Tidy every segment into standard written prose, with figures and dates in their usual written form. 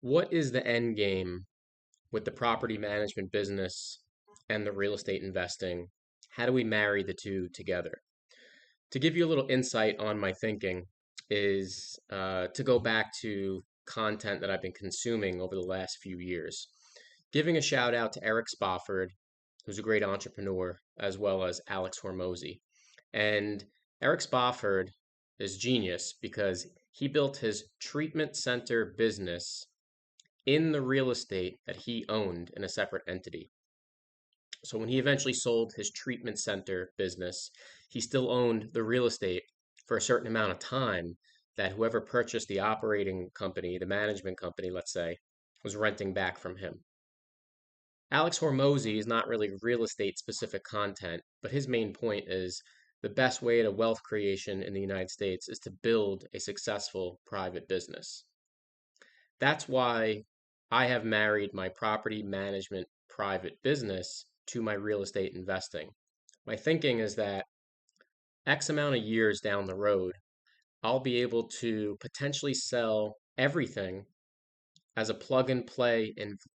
What is the end game with the property management business and the real estate investing? How do we marry the two together? To give you a little insight on my thinking is to go back to content that I've been consuming over the last few years. Giving a shout out to Eric Spofford, who's a great entrepreneur, as well as Alex Hormozy. And Eric Spofford is genius because he built his treatment center business in the real estate that he owned in a separate entity. So when he eventually sold his treatment center business, he still owned the real estate for a certain amount of time that whoever purchased the operating company, the management company, let's say, was renting back from him. Alex Hormozy is not really real estate specific content, but his main point is the best way to wealth creation in the United States is to build a successful private business. That's why I have married my property management private business to my real estate investing. My thinking is that X amount of years down the road, I'll be able to potentially sell everything as a plug and play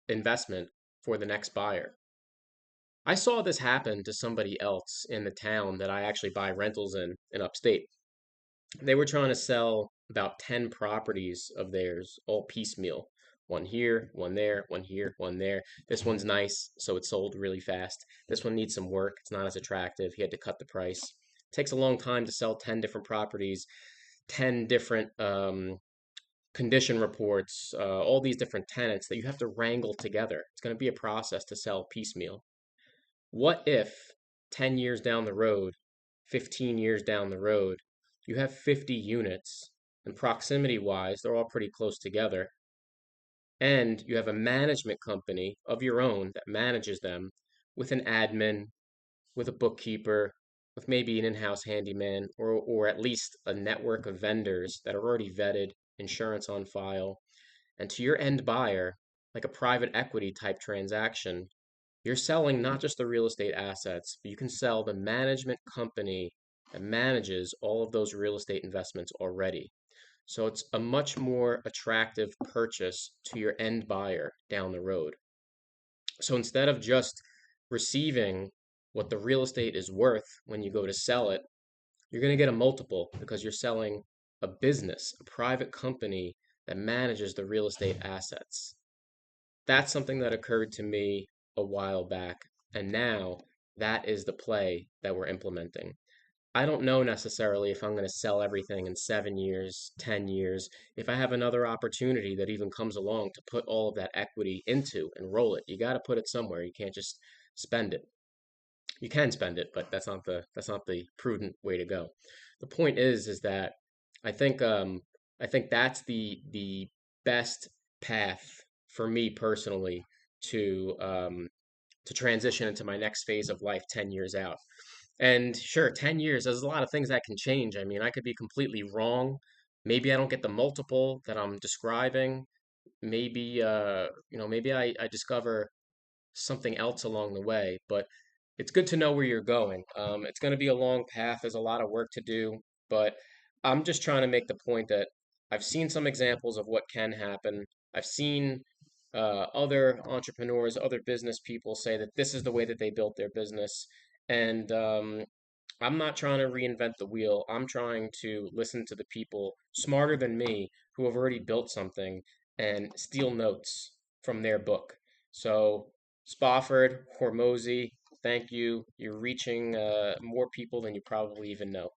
investment for the next buyer. I saw this happen to somebody else in the town that I actually buy rentals in upstate. They were trying to sell about 10 properties of theirs, all piecemeal. One here, one there, one here, one there. This one's nice, so it sold really fast. This one needs some work. It's not as attractive. He had to cut the price. It takes a long time to sell 10 different properties, 10 different condition reports, all these different tenants that you have to wrangle together. It's going to be a process to sell piecemeal. What if 10 years down the road, 15 years down the road, you have 50 units and proximity wise, they're all pretty close together, and you have a management company of your own that manages them with an admin, with a bookkeeper, with maybe an in-house handyman, or at least a network of vendors that are already vetted, insurance on file, and to your end buyer, like a private equity type transaction, you're selling not just the real estate assets, but you can sell the management company that manages all of those real estate investments already. So it's a much more attractive purchase to your end buyer down the road. So instead of just receiving what the real estate is worth when you go to sell it, you're going to get a multiple because you're selling a business, a private company that manages the real estate assets. That's something that occurred to me a while back, and now that is the play that we're implementing. I don't know necessarily if I'm going to sell everything in 7 years, 10 years, if I have another opportunity that even comes along to put all of that equity into and roll it. You got to put it somewhere. You can't just spend it. You can spend it, but that's not the prudent way to go. The point is that I think I think that's the best path for me personally to to transition into my next phase of life 10 years out. And sure, 10 years, there's a lot of things that can change. I mean, I could be completely wrong. Maybe I don't get the multiple that I'm describing. Maybe maybe I discover something else along the way, but it's good to know where you're going. It's going to be a long path. There's a lot of work to do, but I'm just trying to make the point that I've seen some examples of what can happen. I've seen other entrepreneurs, other business people say that this is the way that they built their business. And I'm not trying to reinvent the wheel. I'm trying to listen to the people smarter than me who have already built something and steal notes from their book. So, Spofford, Hormozy, thank you. You're reaching more people than you probably even know.